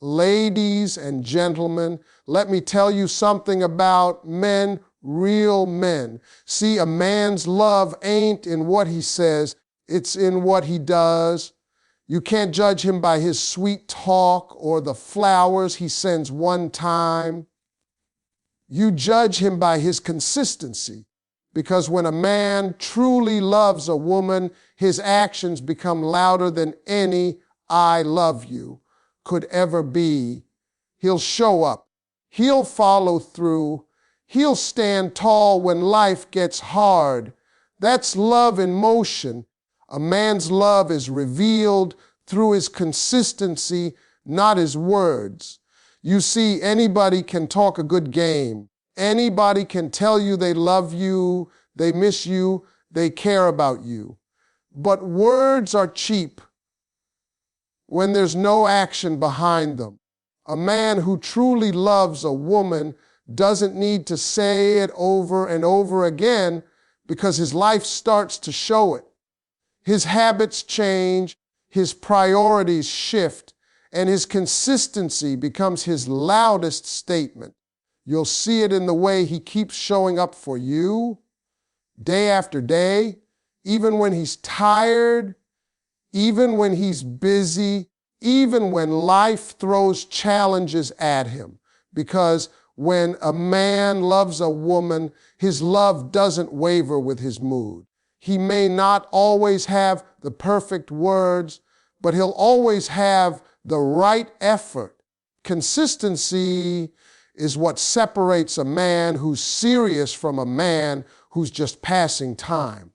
Ladies and gentlemen, let me tell you something about men, real men. See, a man's love ain't in what he says, it's in what he does. You can't judge him by his sweet talk or the flowers he sends one time. You judge him by his consistency, because when a man truly loves a woman, his actions become louder than any "I love you" could ever be. He'll show up. He'll follow through. He'll stand tall when life gets hard. That's love in motion. A man's love is revealed through his consistency, not his words. You see, anybody can talk a good game. Anybody can tell you they love you, they miss you, they care about you. But words are cheap when there's no action behind them. A man who truly loves a woman doesn't need to say it over and over again, because his life starts to show it. His habits change, his priorities shift, and his consistency becomes his loudest statement. You'll see it in the way he keeps showing up for you, day after day, even when he's tired, even when he's busy, even when life throws challenges at him. Because when a man loves a woman, his love doesn't waver with his mood. He may not always have the perfect words, but he'll always have the right effort. Consistency is what separates a man who's serious from a man who's just passing time.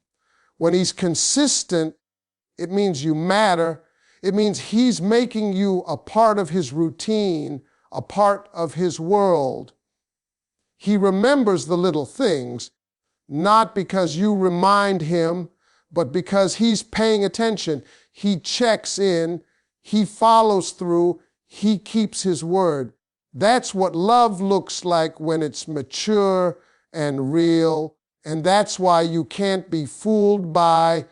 When he's consistent, it means you matter. It means he's making you a part of his routine, a part of his world. He remembers the little things, not because you remind him, but because he's paying attention. He checks in, he follows through, he keeps his word. That's what love looks like when it's mature and real, and that's why you can't be fooled by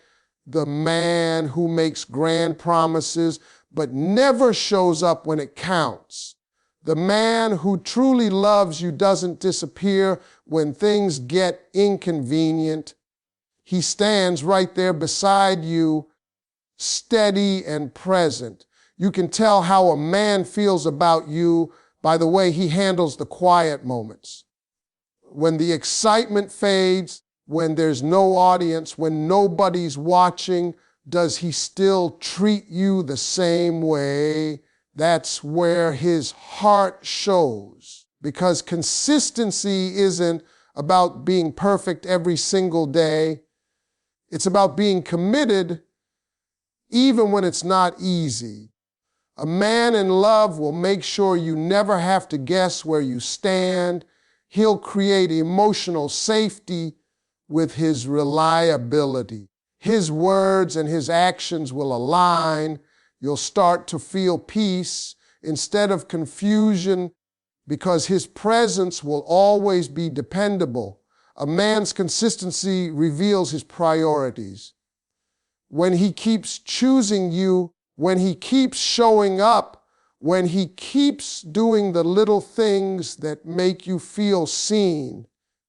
the man who makes grand promises but never shows up when it counts. The man who truly loves you doesn't disappear when things get inconvenient. He stands right there beside you, steady and present. You can tell how a man feels about you by the way he handles the quiet moments. When the excitement fades, when there's no audience, when nobody's watching, does he still treat you the same way? That's where his heart shows. Because consistency isn't about being perfect every single day. It's about being committed even when it's not easy. A man in love will make sure you never have to guess where you stand. He'll create emotional safety with his reliability. His words and his actions will align. You'll start to feel peace instead of confusion, because his presence will always be dependable. A man's consistency reveals his priorities. When he keeps choosing you, when he keeps showing up, when he keeps doing the little things that make you feel seen,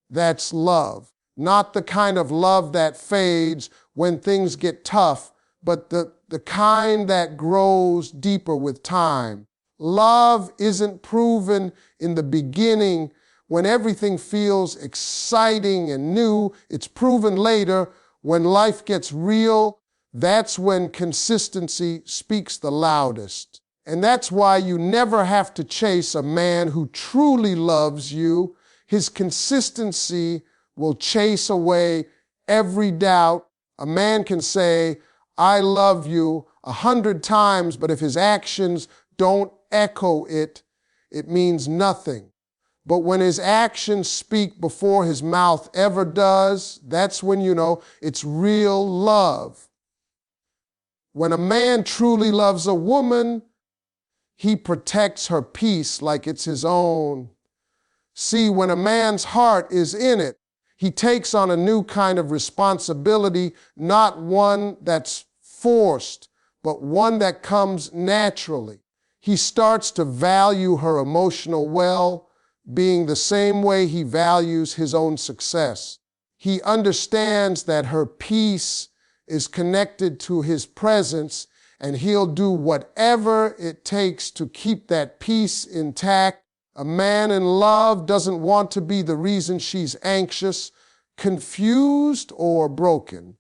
that's love. Not the kind of love that fades when things get tough, but the kind that grows deeper with time. Love isn't proven in the beginning when everything feels exciting and new. It's proven later when life gets real. That's when consistency speaks the loudest. And that's why you never have to chase a man who truly loves you. His consistency will chase away every doubt. A man can say, "I love you" 100 times, but if his actions don't echo it, it means nothing. But when his actions speak before his mouth ever does, that's when you know it's real love. When a man truly loves a woman, he protects her peace like it's his own. See, when a man's heart is in it, he takes on a new kind of responsibility, not one that's forced, but one that comes naturally. He starts to value her emotional well-being the same way he values his own success. He understands that her peace is connected to his presence, and he'll do whatever it takes to keep that peace intact. A man in love doesn't want to be the reason she's anxious, confused, or broken.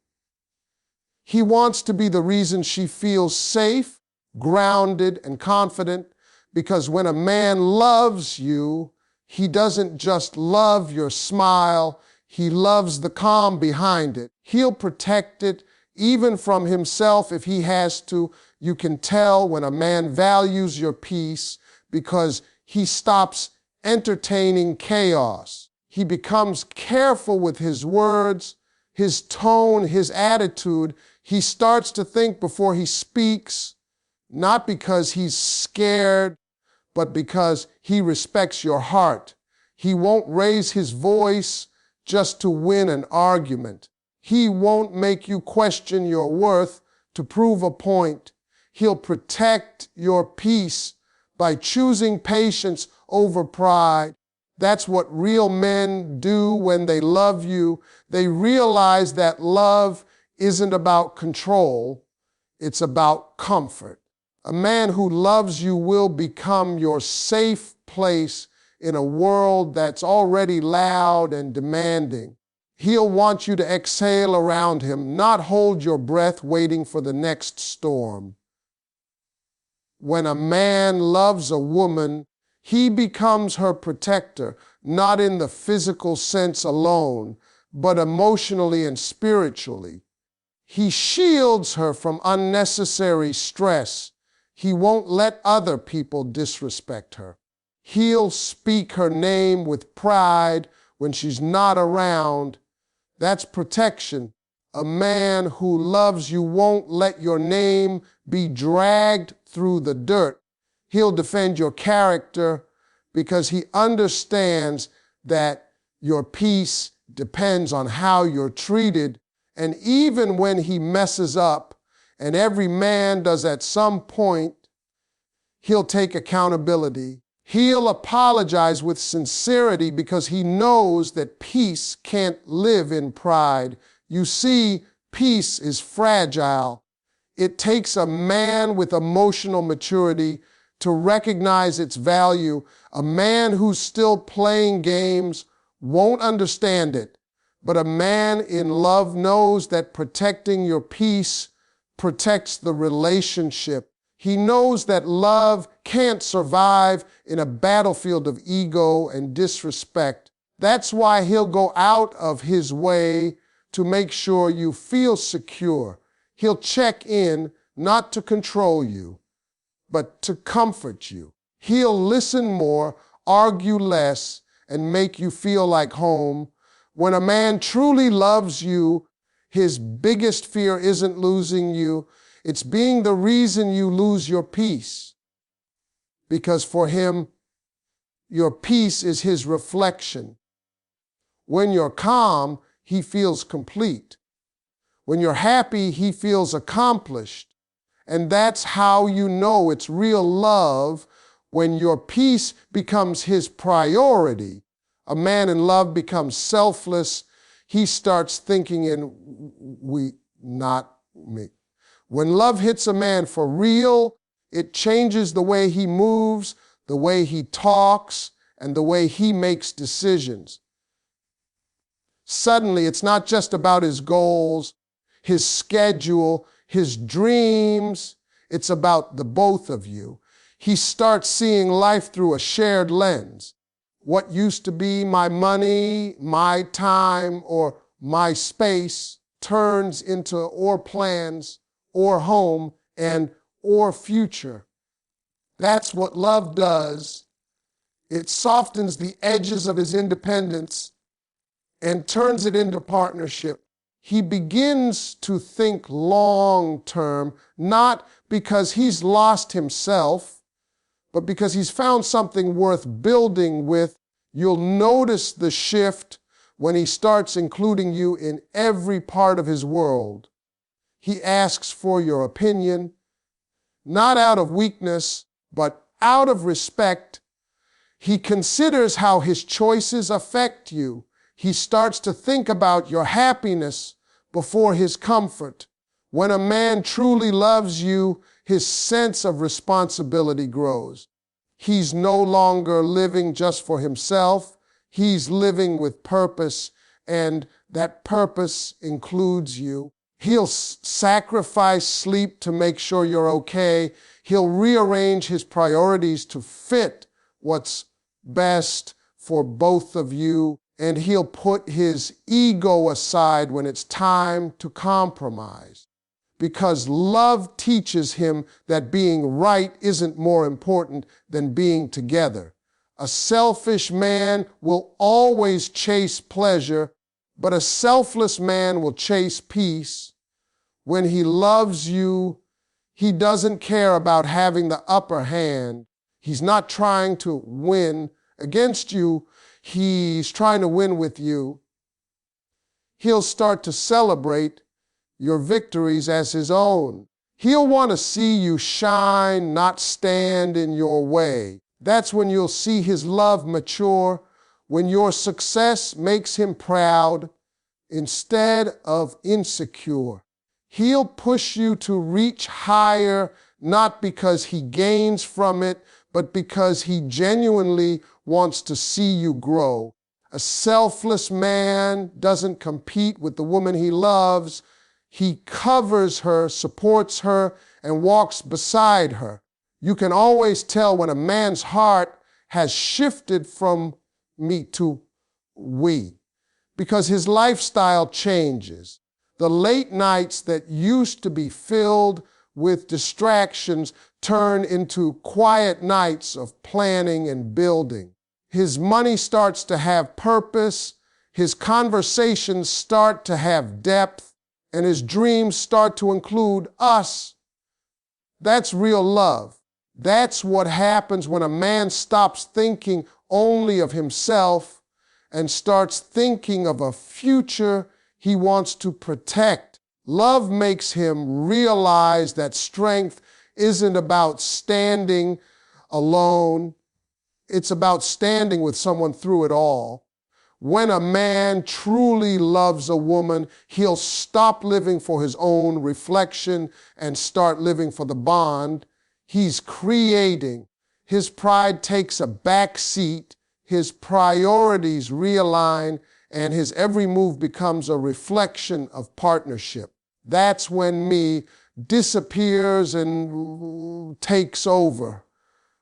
He wants to be the reason she feels safe, grounded, and confident, because when a man loves you, he doesn't just love your smile, he loves the calm behind it. He'll protect it even from himself if he has to. You can tell when a man values your peace because he stops entertaining chaos. He becomes careful with his words, his tone, his attitude. He starts to think before he speaks, not because he's scared, but because he respects your heart. He won't raise his voice just to win an argument. He won't make you question your worth to prove a point. He'll protect your peace by choosing patience over pride. That's what real men do when they love you. They realize that love isn't about control, it's about comfort. A man who loves you will become your safe place in a world that's already loud and demanding. He'll want you to exhale around him, not hold your breath waiting for the next storm. When a man loves a woman, he becomes her protector, not in the physical sense alone, but emotionally and spiritually. He shields her from unnecessary stress. He won't let other people disrespect her. He'll speak her name with pride when she's not around. That's protection. A man who loves you won't let your name be dragged through the dirt. He'll defend your character because he understands that your peace depends on how you're treated. And even when he messes up, and every man does at some point, he'll take accountability. He'll apologize with sincerity because he knows that peace can't live in pride. You see, peace is fragile. It takes a man with emotional maturity to recognize its value. A man who's still playing games won't understand it. But a man in love knows that protecting your peace protects the relationship. He knows that love can't survive in a battlefield of ego and disrespect. That's why he'll go out of his way to make sure you feel secure. He'll check in not to control you, but to comfort you. He'll listen more, argue less, and make you feel like home. When a man truly loves you, his biggest fear isn't losing you. It's being the reason you lose your peace. Because for him, your peace is his reflection. When you're calm, he feels complete. When you're happy, he feels accomplished. And that's how you know it's real love, when your peace becomes his priority. A man in love becomes selfless. He starts thinking in we, not me. When love hits a man for real, it changes the way he moves, the way he talks, and the way he makes decisions. Suddenly, it's not just about his goals, his schedule, his dreams. It's about the both of you. He starts seeing life through a shared lens. What used to be my money, my time, or my space turns into or plans, or home, and or future. That's what love does. It softens the edges of his independence and turns it into partnership. He begins to think long term, not because he's lost himself, but because he's found something worth building with. You'll notice the shift when he starts including you in every part of his world. He asks for your opinion, not out of weakness, but out of respect, he considers how his choices affect you. He starts to think about your happiness before his comfort. When a man truly loves you, his sense of responsibility grows. He's no longer living just for himself. He's living with purpose, and that purpose includes you. He'll sacrifice sleep to make sure you're okay. He'll rearrange his priorities to fit what's best for both of you, and he'll put his ego aside when it's time to compromise. Because love teaches him that being right isn't more important than being together. A selfish man will always chase pleasure, but a selfless man will chase peace. When he loves you, he doesn't care about having the upper hand. He's not trying to win against you. He's trying to win with you. He'll start to celebrate your victories as his own. He'll want to see you shine, not stand in your way. That's when you'll see his love mature, when your success makes him proud instead of insecure. He'll push you to reach higher, not because he gains from it, but because he genuinely wants to see you grow. A selfless man doesn't compete with the woman he loves. He covers her, supports her, and walks beside her. You can always tell when a man's heart has shifted from me to we, because his lifestyle changes. The late nights that used to be filled with distractions turn into quiet nights of planning and building. His money starts to have purpose, his conversations start to have depth, and his dreams start to include us. That's real love. That's what happens when a man stops thinking only of himself and starts thinking of a future he wants to protect. Love makes him realize that strength isn't about standing alone. It's about standing with someone through it all. When a man truly loves a woman, he'll stop living for his own reflection and start living for the bond he's creating. His pride takes a back seat, his priorities realign, and his every move becomes a reflection of partnership. That's when me disappears and takes over.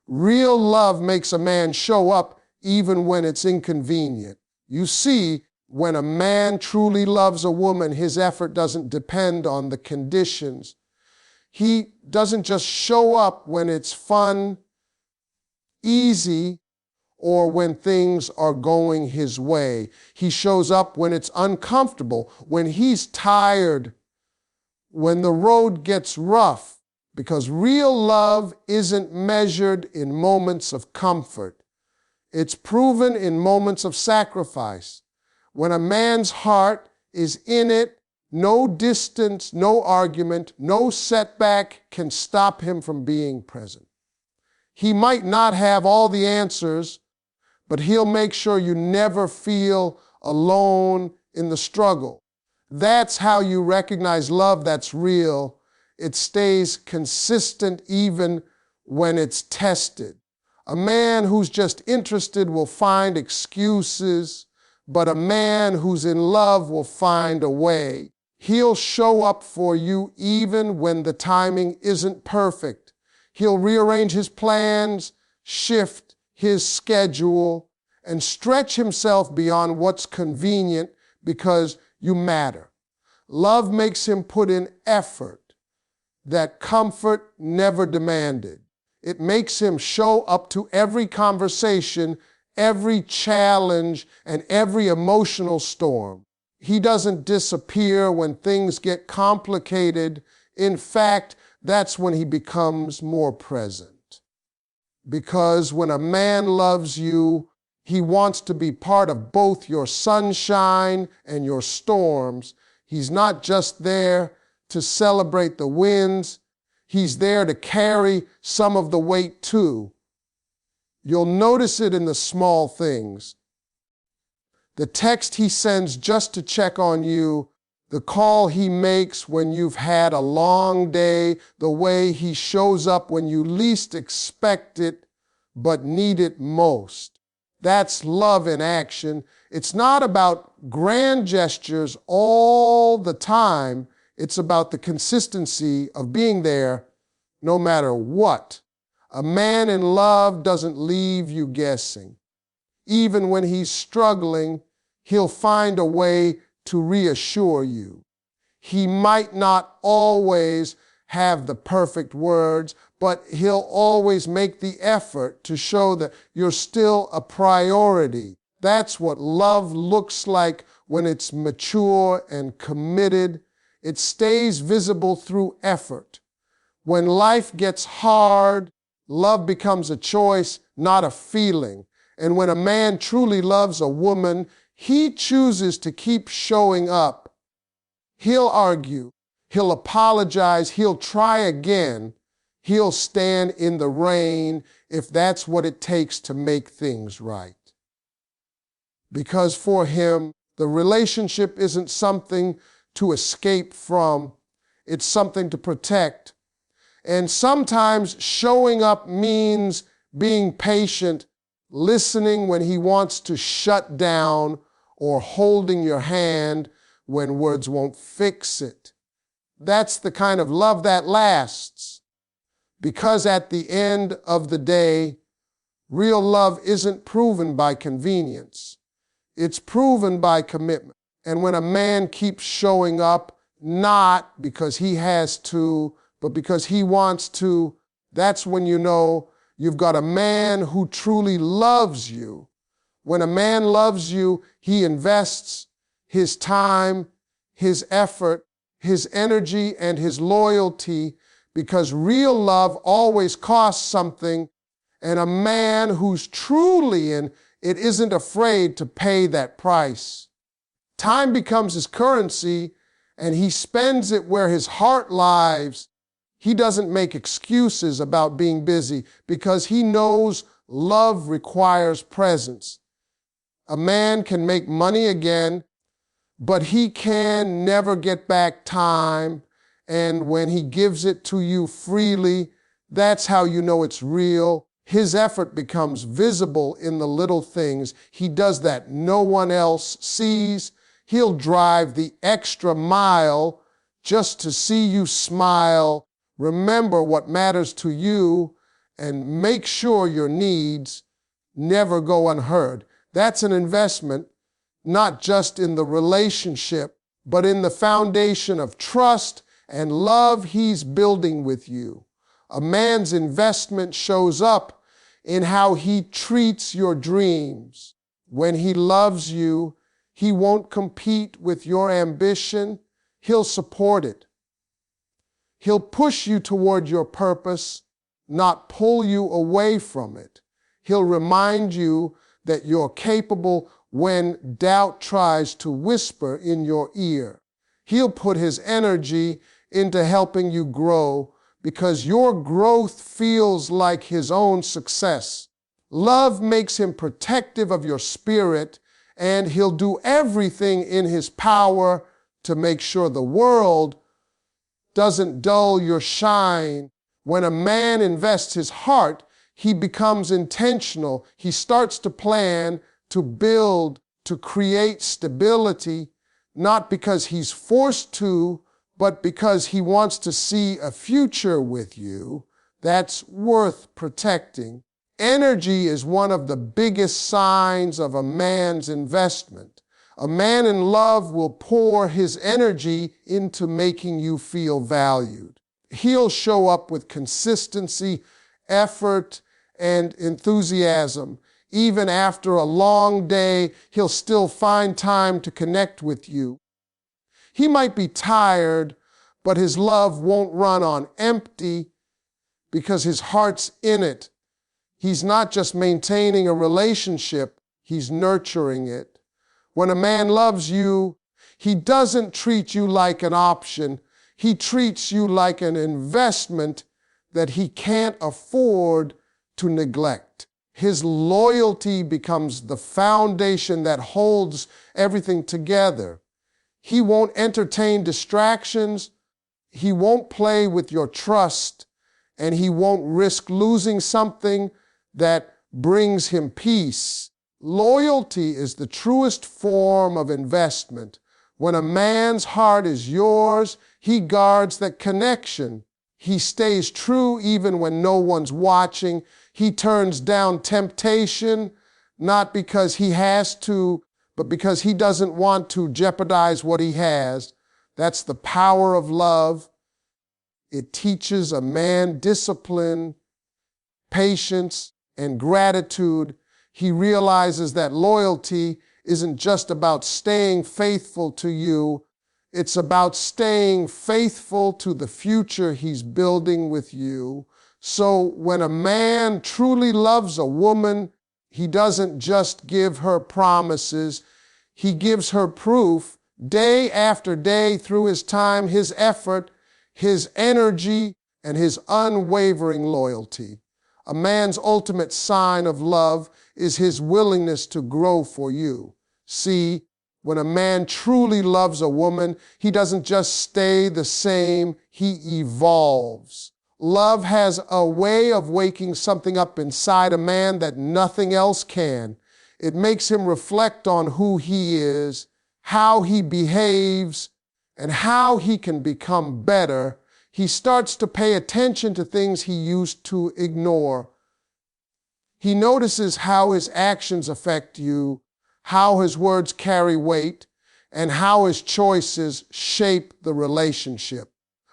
Real love makes a man show up even when it's inconvenient. You see, when a man truly loves a woman, his effort doesn't depend on the conditions. He doesn't just show up when it's fun, easy, or when things are going his way. He shows up when it's uncomfortable, when he's tired, when the road gets rough, because real love isn't measured in moments of comfort. It's proven in moments of sacrifice. When a man's heart is in it, no distance, no argument, no setback can stop him from being present. He might not have all the answers, but he'll make sure you never feel alone in the struggle. That's how you recognize love that's real. It stays consistent even when it's tested. A man who's just interested will find excuses, but a man who's in love will find a way. He'll show up for you even when the timing isn't perfect. He'll rearrange his plans, shift his schedule, and stretch himself beyond what's convenient because you matter. Love makes him put in effort that comfort never demanded. It makes him show up to every conversation, every challenge, and every emotional storm. He doesn't disappear when things get complicated. In fact, that's when he becomes more present. Because when a man loves you, he wants to be part of both your sunshine and your storms. He's not just there to celebrate the wins. He's there to carry some of the weight too. You'll notice it in the small things. The text he sends just to check on you, the call he makes when you've had a long day, the way he shows up when you least expect it but need it most. That's love in action. It's not about grand gestures all the time. It's about the consistency of being there no matter what. A man in love doesn't leave you guessing. Even when he's struggling, he'll find a way to reassure you. He might not always have the perfect words, but he'll always make the effort to show that you're still a priority. That's what love looks like when it's mature and committed. It stays visible through effort. When life gets hard, love becomes a choice, not a feeling. And when a man truly loves a woman, he chooses to keep showing up. He'll argue, he'll apologize, he'll try again. He'll stand in the rain if that's what it takes to make things right. Because for him, the relationship isn't something to escape from, it's something to protect. And sometimes showing up means being patient, listening when he wants to shut down, or holding your hand when words won't fix it. That's the kind of love that lasts. Because at the end of the day, real love isn't proven by convenience. It's proven by commitment. And when a man keeps showing up, not because he has to, but because he wants to, that's when you know you've got a man who truly loves you. When a man loves you, he invests his time, his effort, his energy, and his loyalty, because real love always costs something, and a man who's truly in it isn't afraid to pay that price. Time becomes his currency, and he spends it where his heart lies. He doesn't make excuses about being busy because he knows love requires presence. A man can make money again, but he can never get back time. And when he gives it to you freely, that's how you know it's real. His effort becomes visible in the little things. He does that no one else sees. He'll drive the extra mile just to see you smile. Remember what matters to you and make sure your needs never go unheard. That's an investment, not just in the relationship, but in the foundation of trust and love he's building with you. A man's investment shows up in how he treats your dreams. When he loves you, he won't compete with your ambition. He'll support it. He'll push you toward your purpose, not pull you away from it. He'll remind you that you're capable when doubt tries to whisper in your ear. He'll put his energy into helping you grow because your growth feels like his own success. Love makes him protective of your spirit, and he'll do everything in his power to make sure the world doesn't dull your shine. When a man invests his heart, he becomes intentional. He starts to plan, to build, to create stability, not because he's forced to, but because he wants to see a future with you that's worth protecting. Energy is one of the biggest signs of a man's investment. A man in love will pour his energy into making you feel valued. He'll show up with consistency, effort, and enthusiasm. Even after a long day, he'll still find time to connect with you. He might be tired, but his love won't run on empty because his heart's in it. He's not just maintaining a relationship, he's nurturing it. When a man loves you, he doesn't treat you like an option. He treats you like an investment that he can't afford to neglect. His loyalty becomes the foundation that holds everything together. He won't entertain distractions. He won't play with your trust, and he won't risk losing something that brings him peace. Loyalty is the truest form of investment. When a man's heart is yours, he guards that connection. He stays true even when no one's watching. He turns down temptation, not because he has to, but because he doesn't want to jeopardize what he has. That's the power of love. It teaches a man discipline, patience, and gratitude. He realizes that loyalty isn't just about staying faithful to you. It's about staying faithful to the future he's building with you. So when a man truly loves a woman, he doesn't just give her promises. He gives her proof day after day through his time, his effort, his energy, and his unwavering loyalty. A man's ultimate sign of love is his willingness to grow for you. See, when a man truly loves a woman, he doesn't just stay the same, he evolves. Love has a way of waking something up inside a man that nothing else can. It makes him reflect on who he is, how he behaves, and how he can become better. He starts to pay attention to things he used to ignore. He notices how his actions affect you, how his words carry weight, and how his choices shape the relationship.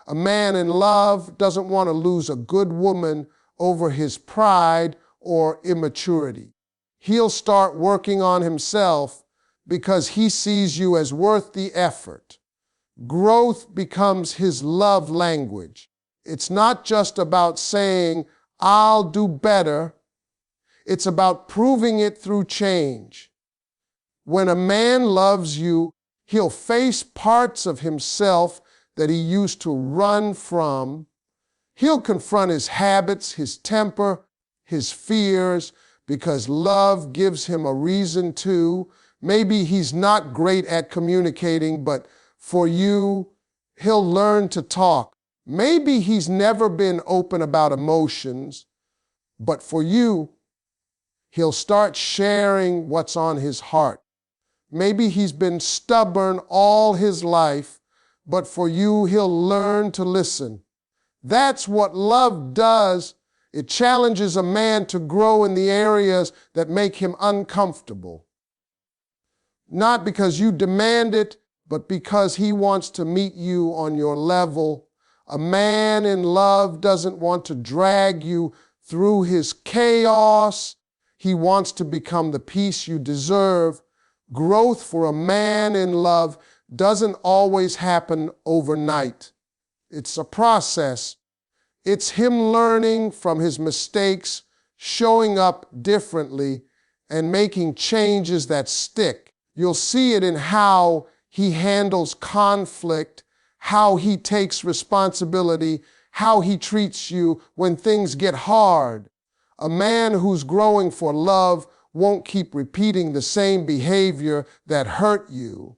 A man in love doesn't want to lose a good woman over his pride or immaturity. He'll start working on himself because he sees you as worth the effort. Growth becomes his love language. It's not just about saying, "I'll do better." It's about proving it through change. When a man loves you, he'll face parts of himself that he used to run from. He'll confront his habits, his temper, his fears, because love gives him a reason to. Maybe he's not great at communicating, but for you, he'll learn to talk. Maybe he's never been open about emotions, but for you, he'll start sharing what's on his heart. Maybe he's been stubborn all his life, but for you, he'll learn to listen. That's what love does. It challenges a man to grow in the areas that make him uncomfortable. Not because you demand it, but because he wants to meet you on your level. A man in love doesn't want to drag you through his chaos. He wants to become the peace you deserve. Growth for a man in love doesn't always happen overnight. It's a process. It's him learning from his mistakes, showing up differently, and making changes that stick. You'll see it in how he handles conflict, how he takes responsibility, how he treats you when things get hard. A man who's growing for love won't keep repeating the same behavior that hurt you.